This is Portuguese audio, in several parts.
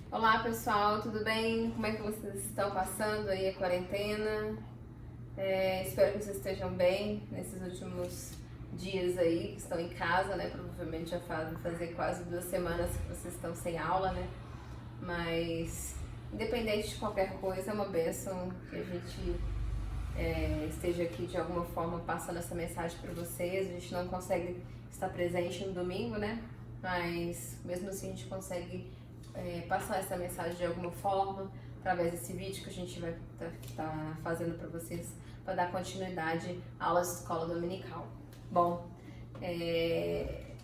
Olá pessoal, tudo bem? Como é que vocês estão passando aí a quarentena? Espero que vocês estejam bem nesses últimos dias aí que estão em casa, né? Provavelmente já fazem fazer quase 2 semanas que vocês estão sem aula, né? Mas independente de qualquer coisa, é uma bênção que a gente esteja aqui de alguma forma passando essa mensagem para vocês. A gente não consegue estar presente no domingo, né? Mas mesmo assim a gente consegue passar essa mensagem de alguma forma através desse vídeo que a gente vai estar fazendo para vocês para dar continuidade à aula de escola dominical. Bom,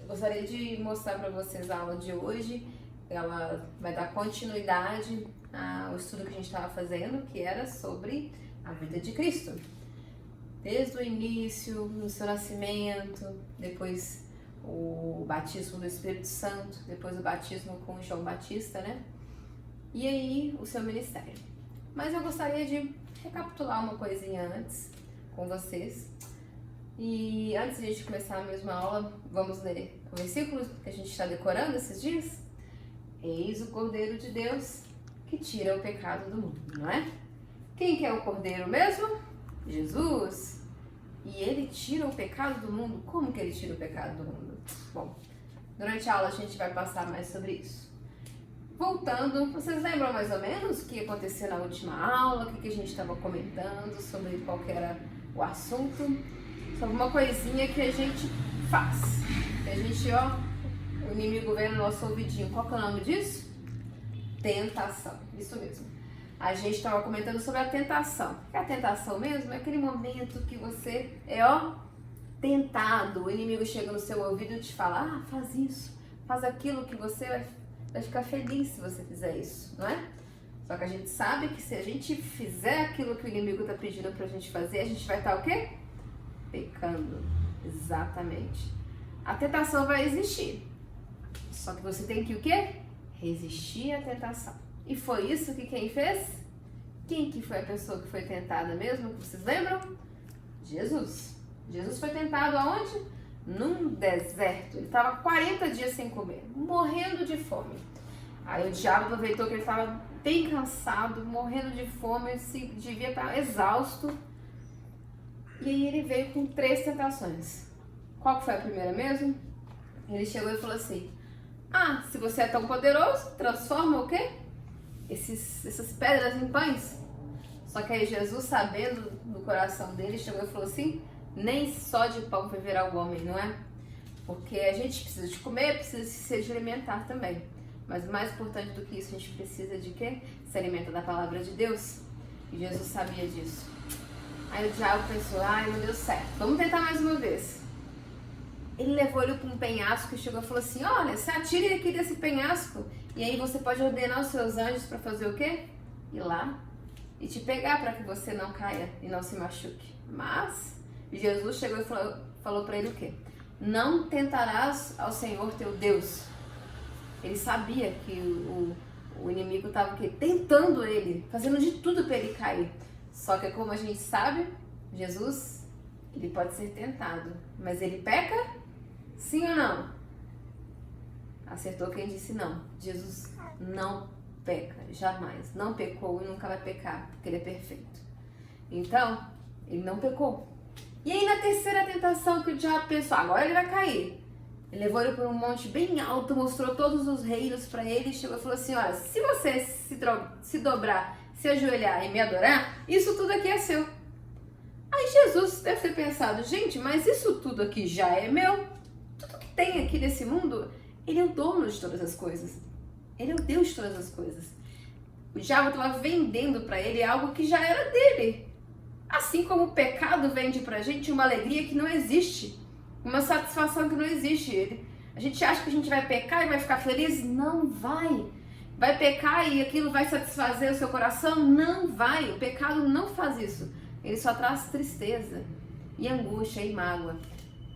gostaria de mostrar para vocês a aula de hoje. Ela vai dar continuidade ao estudo que a gente estava fazendo, que era sobre a vida de Cristo. Desde o início, no seu nascimento, depois o batismo do Espírito Santo, depois o batismo com João Batista, né? E aí o seu ministério. Mas eu gostaria de recapitular uma coisinha antes com vocês. E antes de a gente começar a mesma aula, vamos ler o versículo que a gente está decorando esses dias? Eis o Cordeiro de Deus que tira o pecado do mundo, não é? Quem que é o Cordeiro mesmo? Jesus. E ele tira o pecado do mundo. Como que ele tira o pecado do mundo? Bom, durante a aula a gente vai passar mais sobre isso. Voltando, vocês lembram mais ou menos o que aconteceu na última aula? O que a gente estava comentando sobre qual que era o assunto? Sobre uma coisinha que a gente faz. Que a gente, o inimigo vem no nosso ouvidinho. Qual que é o nome disso? Tentação. Isso mesmo. A gente estava comentando sobre a tentação. Que a tentação mesmo é aquele momento que você é, tentado. O inimigo chega no seu ouvido e te fala, faz isso, faz aquilo, que você vai ficar feliz se você fizer isso, não é? Só que a gente sabe que se a gente fizer aquilo que o inimigo está pedindo pra gente fazer, a gente vai estar o quê? Pecando. Exatamente. A tentação vai existir. Só que você tem que o quê? Resistir à tentação. E foi isso que quem fez? Quem que foi a pessoa que foi tentada mesmo? Vocês lembram? Jesus. Jesus foi tentado aonde? Num deserto. Ele estava 40 dias sem comer, morrendo de fome. Aí o diabo aproveitou que ele estava bem cansado, morrendo de fome, devia estar exausto. E aí ele veio com 3 tentações. Qual que foi a primeira mesmo? Ele chegou e falou assim, se você é tão poderoso, transforma o quê? Essas pedras em pães. Só que aí Jesus, sabendo do coração dele, chegou e falou assim, nem só de pão viverá o homem, não é? Porque a gente precisa de comer, precisa se alimentar também. Mas mais importante do que isso, a gente precisa de quê? Se alimenta da palavra de Deus. E Jesus sabia disso. Aí o diabo pensou, não deu certo, vamos tentar mais uma vez. Ele levou ele para um penhasco e chegou e falou assim, olha, se atire aqui desse penhasco e aí você pode ordenar os seus anjos para fazer o quê? Ir lá e te pegar para que você não caia e não se machuque. Mas Jesus chegou e falou para ele o quê? Não tentarás ao Senhor teu Deus. Ele sabia que o inimigo estava tentando ele, fazendo de tudo para ele cair. Só que como a gente sabe, Jesus, ele pode ser tentado, mas ele peca? Sim ou não? Acertou quem disse não. Jesus não peca, jamais. Não pecou e nunca vai pecar, porque ele é perfeito. Então, ele não pecou. E aí na terceira tentação que o diabo pensou, agora ele vai cair. Ele levou ele para um monte bem alto, mostrou todos os reinos para ele e chegou e falou assim, olha, se você se dobrar, se ajoelhar e me adorar, isso tudo aqui é seu. Aí Jesus deve ter pensado, gente, mas isso tudo aqui já é meu. Tudo que tem aqui nesse mundo, ele é o dono de todas as coisas. Ele é o Deus de todas as coisas. O diabo estava vendendo para ele algo que já era dele. Assim como o pecado vende pra gente uma alegria que não existe. Uma satisfação que não existe. A gente acha que a gente vai pecar e vai ficar feliz? Não vai. Vai pecar e aquilo vai satisfazer o seu coração? Não vai. O pecado não faz isso. Ele só traz tristeza e angústia e mágoa.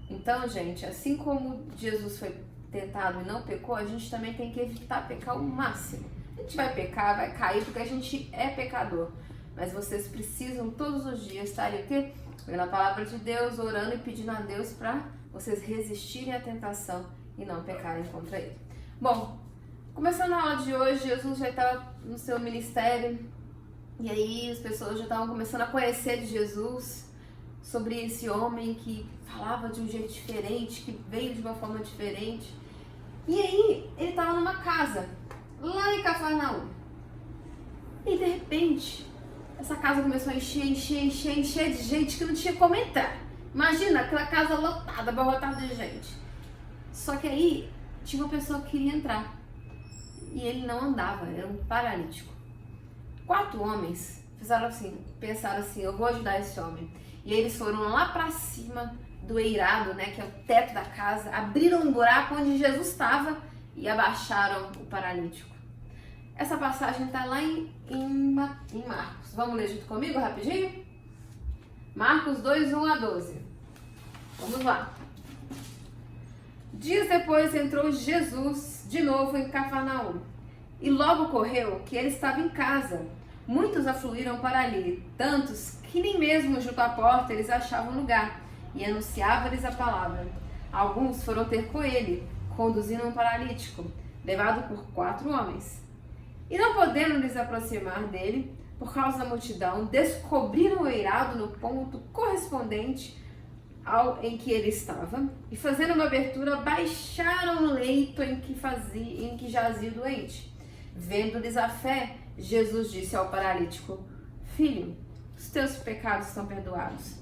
Então, gente, assim como Jesus foi tentado e não pecou, a gente também tem que evitar pecar o máximo. A gente vai pecar, vai cair, porque a gente é pecador. Mas vocês precisam todos os dias estarem o quê? Lendo a palavra de Deus, orando e pedindo a Deus para vocês resistirem à tentação e não pecarem contra ele. Bom, Começando a aula de hoje, Jesus já estava no seu ministério e aí as pessoas já estavam começando a conhecer de Jesus, sobre esse homem que falava de um jeito diferente, que veio de uma forma diferente. E aí ele estava numa casa, lá em Cafarnaum. E de repente, essa casa começou a encher de gente que não tinha como entrar. Imagina aquela casa lotada, abarrotada de gente. Só que aí tinha uma pessoa que queria entrar. E ele não andava, era um paralítico. 4 homens pensaram assim, eu vou ajudar esse homem. E eles foram lá pra cima do eirado, né, que é o teto da casa, abriram um buraco onde Jesus estava e abaixaram o paralítico. Essa passagem está lá em Marcos. Vamos ler junto comigo rapidinho? Marcos 2, 1 a 12. Vamos lá. Dias depois entrou Jesus de novo em Cafarnaum. E logo ocorreu que ele estava em casa. Muitos afluíram para ali, tantos que nem mesmo junto à porta eles achavam lugar, e anunciava-lhes a palavra. Alguns foram ter com ele, conduzindo um paralítico, levado por 4 homens. E não podendo lhes aproximar dele, por causa da multidão, descobriram o eirado no ponto correspondente ao em que ele estava, e fazendo uma abertura, baixaram o leito em que jazia o doente. Vendo-lhes a fé, Jesus disse ao paralítico: Filho, os teus pecados estão perdoados.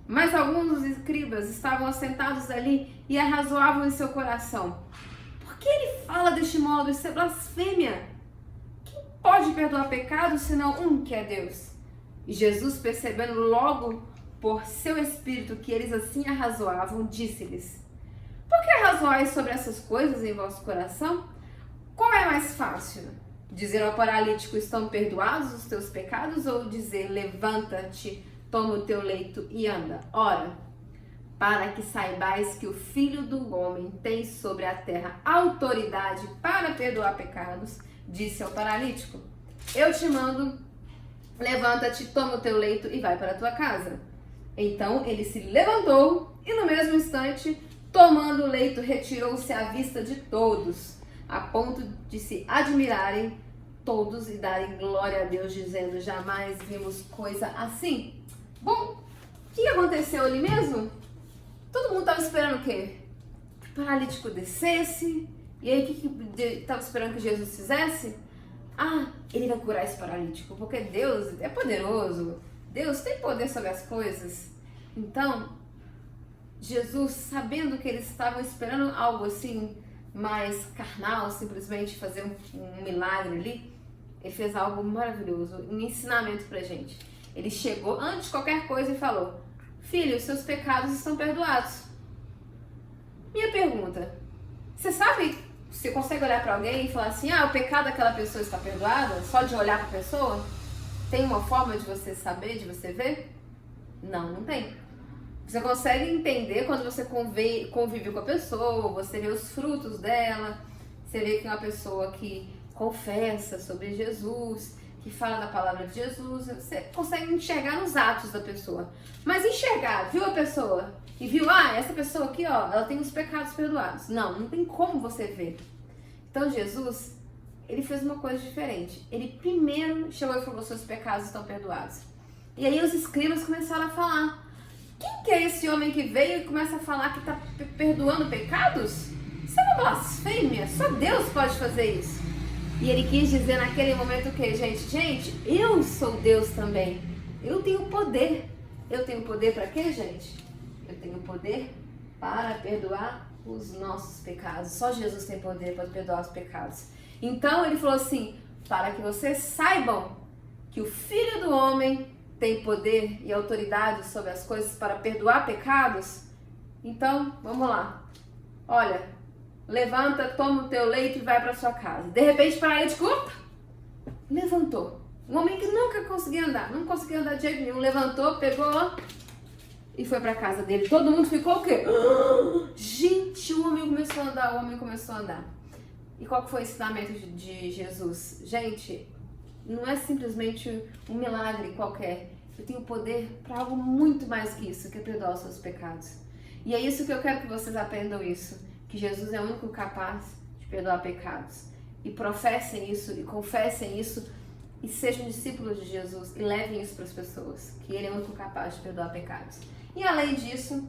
Mas alguns dos escribas estavam assentados ali e arrazoavam em seu coração: Por que ele fala deste modo? Isso é blasfêmia. Quem pode perdoar pecados senão um que é Deus? E Jesus, percebendo logo por seu espírito que eles assim arrazoavam, disse-lhes: Por que arrazoais sobre essas coisas em vosso coração? Qual é mais fácil? Dizer ao paralítico: estão perdoados os teus pecados? Ou dizer: levanta-te, toma o teu leito e anda? Ora, para que saibais que o Filho do Homem tem sobre a terra autoridade para perdoar pecados, disse ao paralítico: eu te mando, levanta-te, toma o teu leito e vai para a tua casa. Então ele se levantou e no mesmo instante, tomando o leito, retirou-se à vista de todos, a ponto de se admirarem todos e darem glória a Deus, dizendo: jamais vimos coisa assim. Bom, o que aconteceu ali mesmo? Todo mundo estava esperando o quê? Que o paralítico descesse. E aí o que estava esperando que Jesus fizesse? Ah, ele vai curar esse paralítico, porque Deus é poderoso. Deus tem poder sobre as coisas. Então, Jesus, sabendo que eles estavam esperando algo assim, mais carnal, simplesmente fazer um milagre ali, ele fez algo maravilhoso, um ensinamento pra gente. Ele chegou antes de qualquer coisa e falou: filho, seus pecados estão perdoados. Minha pergunta: você consegue olhar pra alguém e falar assim: o pecado daquela pessoa está perdoado? Só de olhar pra pessoa? Tem uma forma de você saber, de você ver? Não, não tem. Você consegue entender quando você convive com a pessoa, você vê os frutos dela, você vê que é uma pessoa que confessa sobre Jesus, que fala da palavra de Jesus, você consegue enxergar nos atos da pessoa. Mas enxergar, viu a pessoa e viu, essa pessoa aqui, ela tem os pecados perdoados. Não tem como você ver. Então Jesus, ele fez uma coisa diferente. Ele primeiro chegou e falou: seus pecados estão perdoados. E aí os escribas começaram a falar: quem que é esse homem que veio e começa a falar que está perdoando pecados? Isso é uma blasfêmia, só Deus pode fazer isso. E ele quis dizer naquele momento o quê, gente? Gente, eu sou Deus também. Eu tenho poder. Eu tenho poder para quê, gente? Eu tenho poder para perdoar os nossos pecados. Só Jesus tem poder para perdoar os pecados. Então ele falou assim: para que vocês saibam que o Filho do Homem tem poder e autoridade sobre as coisas para perdoar pecados. Então, vamos lá. Olha, levanta, toma o teu leito e vai para sua casa. De repente, o paralítico levantou. Um homem que nunca conseguia andar, não conseguia andar de jeito nenhum, levantou, pegou e foi para casa dele. Todo mundo ficou o quê? Gente, o homem começou a andar. E qual que foi o ensinamento de Jesus? Gente, não é simplesmente um milagre qualquer. Eu tenho poder para algo muito mais que isso, que é perdoar os seus pecados. E é isso que eu quero que vocês aprendam isso. Que Jesus é o único capaz de perdoar pecados. e professem isso e confessem isso e sejam discípulos de Jesus e levem isso para as pessoas, que Ele é o único capaz de perdoar pecados. E além disso,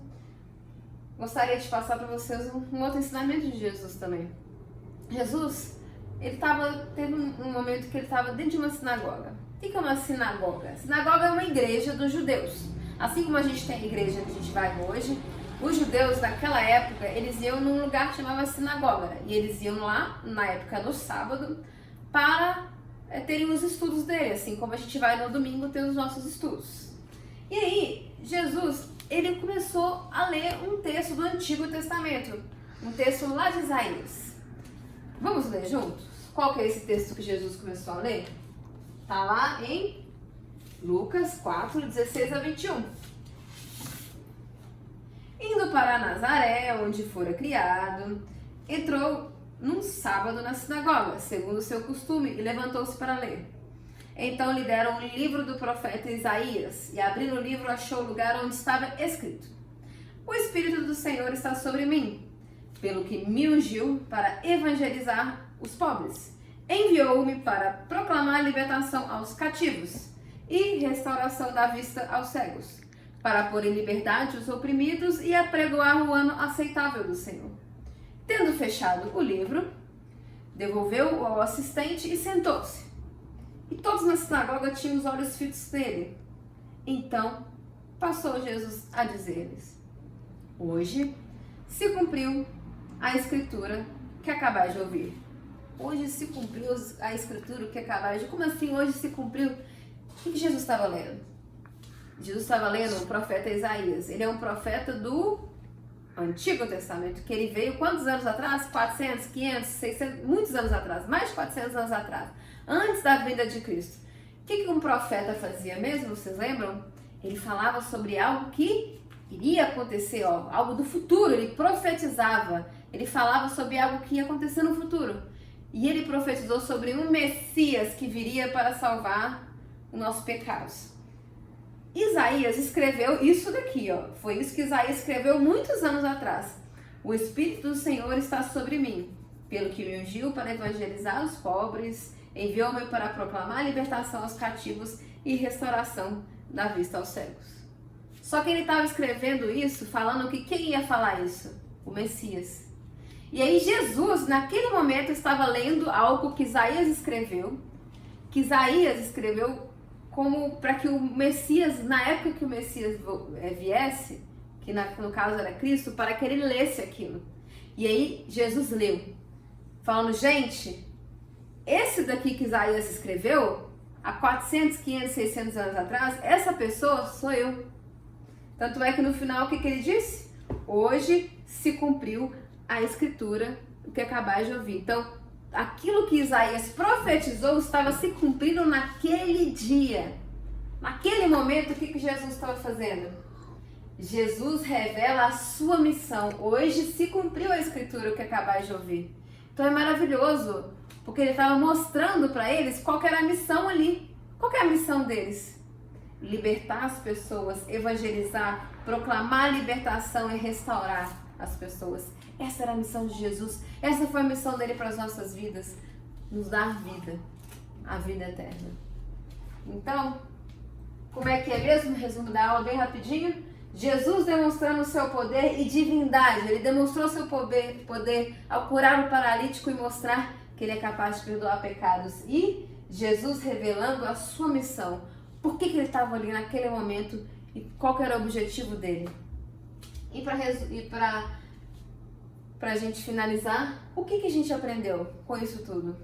gostaria de passar para vocês um outro ensinamento de Jesus também. Jesus, teve um momento que ele estava dentro de uma sinagoga. O que é uma sinagoga? Sinagoga é uma igreja dos judeus. Assim como a gente tem a igreja que a gente vai hoje, os judeus naquela época, eles iam num lugar que chamava sinagoga. E eles iam lá, na época no sábado, para terem os estudos dele, assim como a gente vai no domingo ter os nossos estudos. E aí, Jesus, ele começou a ler um texto do Antigo Testamento, um texto lá de Isaías. Vamos ler juntos? Qual que é esse texto que Jesus começou a ler? Está lá em Lucas 4, 16 a 21. Indo para Nazaré, onde fora criado, entrou num sábado na sinagoga, segundo o seu costume, e levantou-se para ler. Então lhe deram um livro do profeta Isaías, e abrindo o livro achou o lugar onde estava escrito: O Espírito do Senhor está sobre mim, pelo que me ungiu para evangelizar os pobres. Enviou-me para proclamar libertação aos cativos e restauração da vista aos cegos, para pôr em liberdade os oprimidos e apregoar o ano aceitável do Senhor. Tendo fechado o livro, devolveu-o ao assistente e sentou-se. E todos na sinagoga tinham os olhos fitos nele. Então passou Jesus a dizer-lhes: Hoje se cumpriu a escritura que acabais de ouvir. Hoje se cumpriu a escritura que acabais de... Como assim hoje se cumpriu? O que Jesus estava lendo? Jesus estava lendo o profeta Isaías. Ele é um profeta do Antigo Testamento, que ele veio quantos anos atrás? 400, 500, 600, muitos anos atrás, mais de 400 anos atrás, antes da vinda de Cristo. O que um profeta fazia mesmo, vocês lembram? Ele falava sobre algo que iria acontecer, algo do futuro, ele profetizava, ele falava sobre algo que ia acontecer no futuro. E ele profetizou sobre um Messias que viria para salvar os nossos pecados. Isaías escreveu isso daqui, foi isso que Isaías escreveu muitos anos atrás. O Espírito do Senhor está sobre mim, pelo que me ungiu para evangelizar os pobres, enviou-me para proclamar libertação aos cativos e restauração da vista aos cegos. Só que ele estava escrevendo isso, falando que quem ia falar isso? O Messias. E aí Jesus, naquele momento, estava lendo algo que Isaías escreveu como para que o Messias, na época que o Messias viesse, que no caso era Cristo, para que ele lesse aquilo. E aí Jesus leu, falando: gente, esse daqui que Isaías escreveu, há 400, 500, 600 anos atrás, essa pessoa sou eu. Tanto é que no final o que ele disse? Hoje se cumpriu a escritura que acabais de ouvir. Então, aquilo que Isaías profetizou estava se cumprindo naquele dia. Naquele momento, o que Jesus estava fazendo? Jesus revela a sua missão. Hoje se cumpriu a escritura que acabais de ouvir. Então é maravilhoso, porque ele estava mostrando para eles qual que era a missão ali. Qual que é a missão deles? Libertar as pessoas, evangelizar, proclamar a libertação e restaurar as pessoas. Essa era a missão de Jesus. Essa foi a missão dele para as nossas vidas. Nos dar vida. A vida eterna. Então, como é que é mesmo? Resumo da aula bem rapidinho. Jesus demonstrando o seu poder e divindade. Ele demonstrou seu poder ao curar o paralítico e mostrar que ele é capaz de perdoar pecados. E Jesus revelando a sua missão. Por que ele estava ali naquele momento e qual que era o objetivo dele. E para a gente finalizar, o que a gente aprendeu com isso tudo?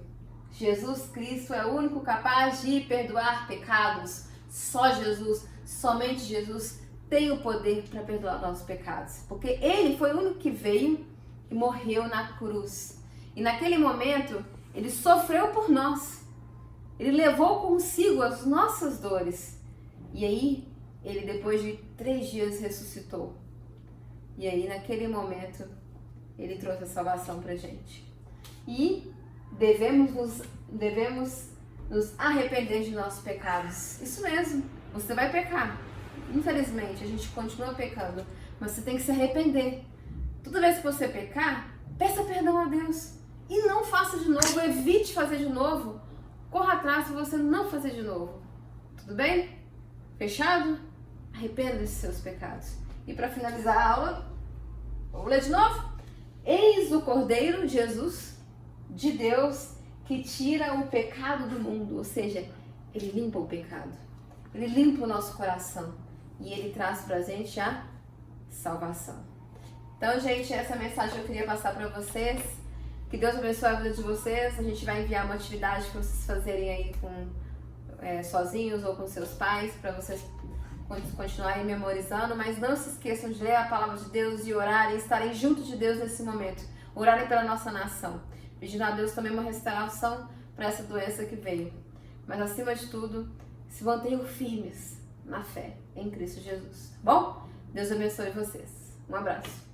Jesus Cristo é o único capaz de perdoar pecados. Só Jesus, somente Jesus tem o poder para perdoar nossos pecados. Porque ele foi o único que veio e morreu na cruz. E naquele momento, ele sofreu por nós. Ele levou consigo as nossas dores. E aí, ele depois de 3 dias ressuscitou. E aí, naquele momento, ele trouxe a salvação pra gente. E devemos nos arrepender de nossos pecados. Isso mesmo, você vai pecar. Infelizmente, a gente continua pecando, mas você tem que se arrepender. Toda vez que você pecar, peça perdão a Deus. e não faça de novo, evite fazer de novo. Corra atrás para você não fazer de novo. Tudo bem? Fechado? Arrependa dos seus pecados. E para finalizar a aula, vamos ler de novo? Eis o Cordeiro, Jesus, de Deus, que tira o pecado do mundo. Ou seja, ele limpa o pecado. Ele limpa o nosso coração. E ele traz pra gente a salvação. Então, gente, essa mensagem eu queria passar para vocês. Que Deus abençoe a vida de vocês. A gente vai enviar uma atividade para vocês fazerem aí sozinhos ou com seus pais, para vocês continuarem memorizando, mas não se esqueçam de ler a palavra de Deus e orar e estarem junto de Deus nesse momento. Orarem pela nossa nação, pedindo a Deus também uma restauração para essa doença que veio. Mas acima de tudo, se mantenham firmes na fé em Cristo Jesus. Tá bom? Deus abençoe vocês. Um abraço.